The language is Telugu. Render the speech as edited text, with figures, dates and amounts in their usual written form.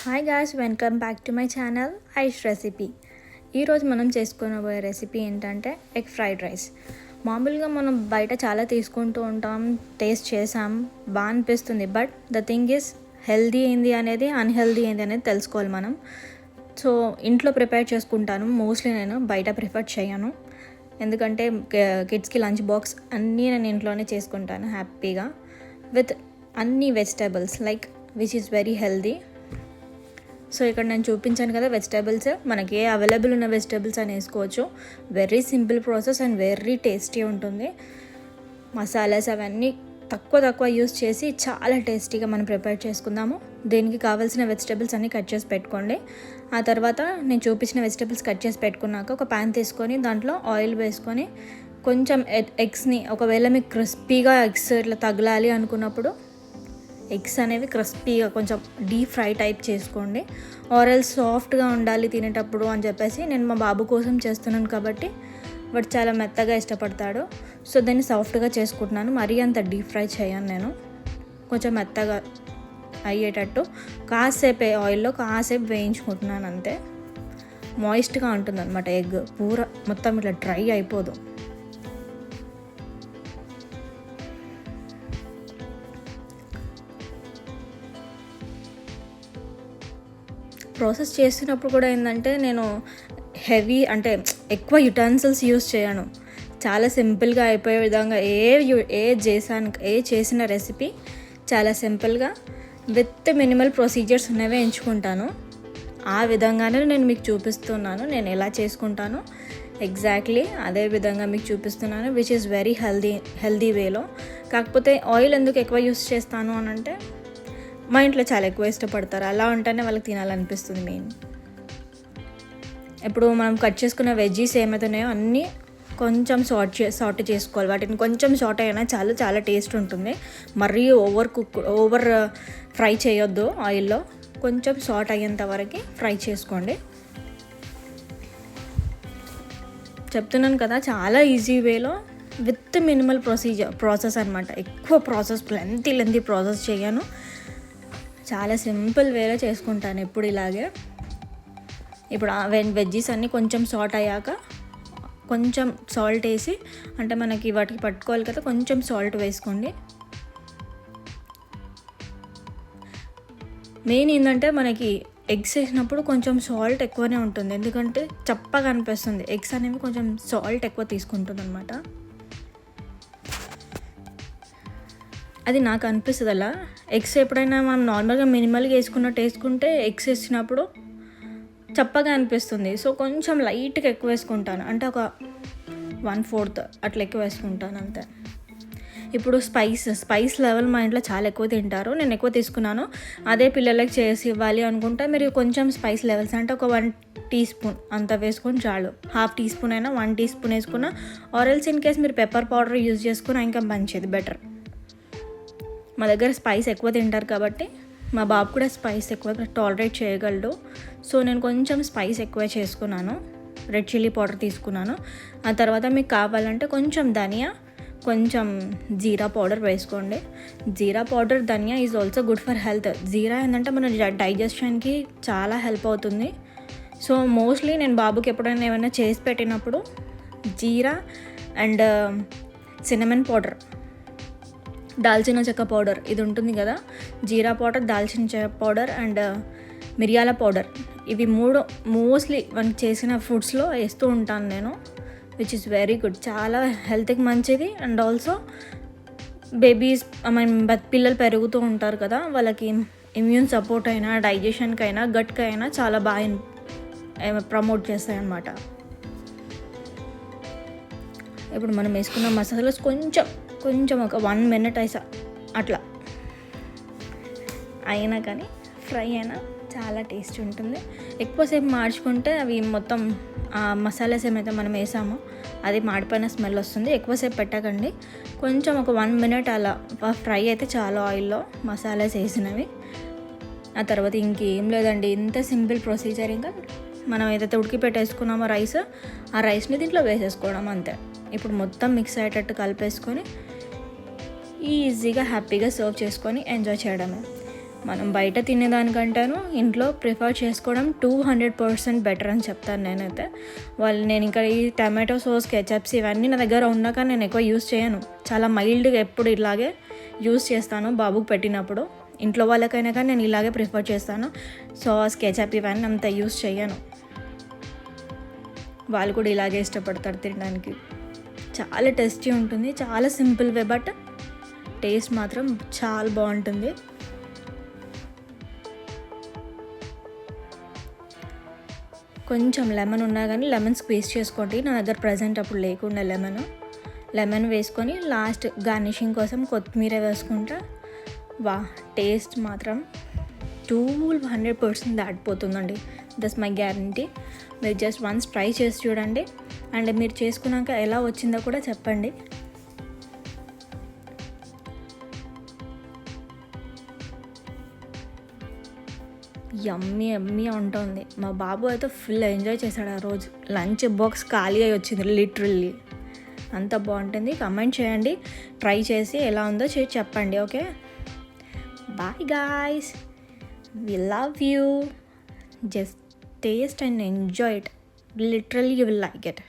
Hi guys, welcome back to my channel Aish recipe. ఈరోజు మనం చేసుకోబోయే రెసిపీ ఏంటంటే ఎగ్ ఫ్రైడ్ రైస్. మామూలుగా మనం బయట చాలా తీసుకుంటూ ఉంటాం, టేస్ట్ చేసాం, బాగా అనిపిస్తుంది. But the thing is healthy ఏంది అనేది, అన్హెల్దీ ఏంది అనేది తెలుసుకోవాలి మనం. సో ఇంట్లో ప్రిపేర్ చేసుకుంటాను మోస్ట్లీ, నేను బయట ప్రిఫర్ చేయను. ఎందుకంటే కిడ్స్కి లంచ్ బాక్స్ అన్నీ నేను ఇంట్లోనే చేసుకుంటాను హ్యాపీగా, విత్ అన్ని vegetables like which is very healthy. So ఇక్కడ నేను చూపించాను కదా వెజిటేబుల్స్, మనకి ఏ అవైలబుల్ ఉన్న వెజిటేబుల్స్ అని వేసుకోవచ్చు. Very simple process and very tasty ఉంటుంది. మసాలాస్ అవన్నీ తక్కువ యూస్ చేసి చాలా టేస్టీగా మనం ప్రిపేర్ చేసుకుందాము. దీనికి కావాల్సిన వెజిటేబుల్స్ అన్నీ కట్ చేసి పెట్టుకోండి. ఆ తర్వాత నేను చూపించిన వెజిటేబుల్స్ కట్ చేసి పెట్టుకున్నాక ఒక ప్యాన్ తీసుకొని దాంట్లో ఆయిల్ వేసుకొని కొంచెం ఎగ్స్ని, ఒకవేళ మీకు క్రిస్పీగా ఎగ్స్ ఇట్లా తగలాలి అనుకున్నప్పుడు ఎగ్స్ అనేవి క్రిస్పీగా కొంచెం డీప్ ఫ్రై టైప్ చేసుకోండి. ఆరెల్స్ సాఫ్ట్గా ఉండాలి తినేటప్పుడు అని చెప్పేసి నేను మా బాబు కోసం చేస్తున్నాను కాబట్టి వాడు చాలా మెత్తగా ఇష్టపడతాడు. సో దాన్ని సాఫ్ట్గా చేసుకుంటున్నాను, మరీ అంత డీప్ ఫ్రై చేయను నేను. కొంచెం మెత్తగా అయ్యేటట్టు కాసేపు ఆయిల్లో కాసేపు వేయించుకుంటున్నాను అంతే. మాయిస్ట్గా ఉంటుంది అనమాట ఎగ్, పూర మొత్తం ఇట్లా డ్రై అయిపోదు. ప్రాసెస్ చేస్తున్నప్పుడు కూడా ఏంటంటే నేను హెవీ అంటే ఎక్కువ యుటెన్సిల్స్ యూస్ చేయను. చాలా సింపుల్గా అయిపోయే విధంగా ఏ చేసిన రెసిపీ చాలా సింపుల్గా విత్ మినిమల్ ప్రొసీజర్స్ ఉన్నవే ఎంచుకుంటాను. ఆ విధంగానే నేను మీకు చూపిస్తున్నాను. నేను ఎలా చేసుకుంటాను ఎగ్జాక్ట్లీ అదే విధంగా మీకు చూపిస్తున్నాను, విచ్ ఈస్ వెరీ హెల్దీ వేలో. కాకపోతే ఆయిల్ ఎందుకు ఎక్కువ యూస్ చేస్తాను అని అంటే మా ఇంట్లో చాలా ఎక్కువ ఇష్టపడతారు, అలా ఉంటేనే వాళ్ళకి తినాలనిపిస్తుంది మెయిన్. ఇప్పుడు మనం కట్ చేసుకున్న వెజ్జీస్ ఏమైతున్నాయో అన్నీ కొంచెం సాట్ చేసుకోవాలి. వాటిని కొంచెం సాట్ అయినా చాలా టేస్ట్ ఉంటుంది. మరీ ఓవర్ ఫ్రై చేయొద్దు ఆయిల్లో. కొంచెం సాట్ అయ్యేంత వరకు ఫ్రై చేసుకోండి. చెప్తున్నాను కదా, చాలా ఈజీ వేలో విత్ మినిమల్ ప్రాసెస్ అనమాట. ఎక్కువ ప్రాసెస్ లెంతీ ప్రాసెస్ చేయను, చాలా సింపుల్ వేలో చేసుకుంటాను ఎప్పుడు ఇలాగే. ఇప్పుడు వెజ్జీస్ అన్నీ కొంచెం సాల్ట్ అయ్యాక కొంచెం సాల్ట్ వేసి, అంటే మనకి వాటికి పట్టుకోవాలి కదా, కొంచెం సాల్ట్ వేసుకోండి. మెయిన్ ఏంటంటే మనకి ఎగ్స్ వేసినప్పుడు కొంచెం సాల్ట్ ఎక్కువనే ఉంటుంది, ఎందుకంటే చప్పగా అనిపిస్తుంది. ఎగ్స్ అనేవి కొంచెం సాల్ట్ ఎక్కువ తీసుకుంటుంది అనమాట. అది నాకు అనిపిస్తుంది అలా. ఎగ్స్ ఎప్పుడైనా మనం నార్మల్గా మినిమల్గా వేసుకుంటే ఎగ్స్ వేసినప్పుడు చప్పగా అనిపిస్తుంది. సో కొంచెం లైట్గా ఎక్కువ వేసుకుంటాను, అంటే ఒక 1/4 అట్లా ఎక్కువ వేసుకుంటాను అంతే. ఇప్పుడు స్పైస్ లెవెల్ మా ఇంట్లో చాలా ఎక్కువ తింటారు, నేను ఎక్కువ తీసుకున్నాను. అదే పిల్లలకి చేసి ఇవ్వాలి అనుకుంటే మీరు కొంచెం స్పైస్ లెవెల్స్ అంటే ఒక 1 టీ స్పూన్ అంత వేసుకొని చాలు. 1/2 టీ స్పూన్ అయినా 1 టీ స్పూన్ వేసుకున్నా, ఆరెల్స్ ఇన్ కేస్ మీరు పెప్పర్ పౌడర్ యూజ్ చేసుకున్నా ఇంకా మంచిది, బెటర్. మా దగ్గర స్పైస్ ఎక్కువ తింటారు కాబట్టి మా బాబు కూడా స్పైస్ ఎక్కువ టాలరేట్ చేయగలడు. సో నేను కొంచెం స్పైస్ ఎక్కువ చేసుకున్నాను, రెడ్ చిల్లీ పౌడర్ తీసుకున్నాను. ఆ తర్వాత మీకు కావాలంటే కొంచెం ధనియా, కొంచెం జీరా పౌడర్ వేసుకోండి. Jeera powder, dhaniya is also good for health. Jeera ఏంటంటే మన డైజెషన్కి చాలా హెల్ప్ అవుతుంది. సో మోస్ట్లీ నేను బాబుకి ఎప్పుడైనా ఏమైనా చేసి పెట్టినప్పుడు జీరా అండ్ సినమన్ పౌడర్, దాల్చిన చెక్క పౌడర్ ఇది ఉంటుంది కదా, జీరా పౌడర్, దాల్చిన చెక్క పౌడర్ అండ్ మిరియాల పౌడర్, ఇవి 3 మోస్ట్లీ మనకి చేసిన ఫుడ్స్లో వేస్తూ ఉంటాను నేను, విచ్ ఇస్ వెరీ గుడ్. చాలా హెల్త్కి మంచిది. అండ్ ఆల్సో బేబీస్ పిల్లలు పెరుగుతూ ఉంటారు కదా, వాళ్ళకి ఇమ్యూన్ సపోర్ట్ అయినా, డైజెషన్కి అయినా, గట్కి అయినా చాలా బాగా ప్రమోట్ చేస్తాయి అన్నమాట. ఇప్పుడు మనం వేసుకున్న మసాలాస్ కొంచెం ఒక 1 minute అట్లా అయినా కానీ ఫ్రై అయినా చాలా టేస్ట్ ఉంటుంది. ఎక్కువసేపు మార్చుకుంటే అవి మొత్తం మసాలాస్ ఏమైతే మనం వేసామో అది మాడిపోయిన స్మెల్ వస్తుంది. ఎక్కువసేపు పెట్టకండి, కొంచెం ఒక 1 minute అలా ఫ్రై అయితే చాలా ఆయిల్లో మసాలాస్ వేసినవి. ఆ తర్వాత ఇంకేం లేదండి, ఇంత సింపుల్ ప్రొసీజర్. ఇంకా మనం ఏదైతే ఉడికి పెట్టేసుకున్నామో రైస్, ఆ రైస్ని దీంట్లో వేసేసుకోవడం అంతే. ఇప్పుడు మొత్తం మిక్స్ అయ్యేటట్టు కలిపేసుకొని ఈజీగా హ్యాపీగా సర్వ్ చేసుకొని ఎంజాయ్ చేయడమే. మనం బయట తినేదానికంటేను ఇంట్లో ప్రిఫర్ చేసుకోవడం 200% బెటర్ అని చెప్తాను నేనైతే. నేను ఇంకా ఈ టమాటో సాస్, కెచప్స్ ఇవన్నీ నా దగ్గర ఉన్నాక నేను ఎక్కువ యూస్ చేయను. చాలా మైల్డ్గా ఎప్పుడు ఇలాగే యూస్ చేస్తాను బాబుకి పెట్టినప్పుడు. ఇంట్లో వాళ్ళకైనా కానీ నేను ఇలాగే ప్రిఫర్ చేస్తాను. సాస్, కెచప్ ఇవన్నీ అంత యూస్ చేయను. వాళ్ళు కూడా ఇలాగే ఇష్టపడతారు తినడానికి. చాలా టేస్టీ ఉంటుంది, చాలా సింపుల్ వే, బట్ టేస్ట్ మాత్రం చాలా బాగుంటుంది. కొంచెం లెమన్ ఉన్నా కానీ లెమన్ స్క్వీజ్ చేసుకోండి. నా దగ్గర ప్రజెంట్ అప్పుడు లేకుండా లెమన్ వేసుకొని లాస్ట్ గార్నిషింగ్ కోసం కొత్తిమీర వేసుకుంటే వా టేస్ట్ మాత్రం 200% దాటిపోతుందండి. That's my guarantee. మీరు జస్ట్ వన్స్ ట్రై చేసి చూడండి. అండ్ మీరు చేసుకున్నాక ఎలా వచ్చిందో కూడా చెప్పండి. యమ్మీ ఉంటుంది. మా బాబు అయితే ఫుల్ ఎంజాయ్ చేశాడు ఆ రోజు. లంచ్ బాక్స్ ఖాళీ అయి వచ్చింది లిటరల్లీ. అంత బాగుంటుంది. కమెంట్ చేయండి, ట్రై చేసి ఎలా ఉందో చెప్పండి. Okay, bye guys, we love you. Just taste and enjoy it. Literally you will like it.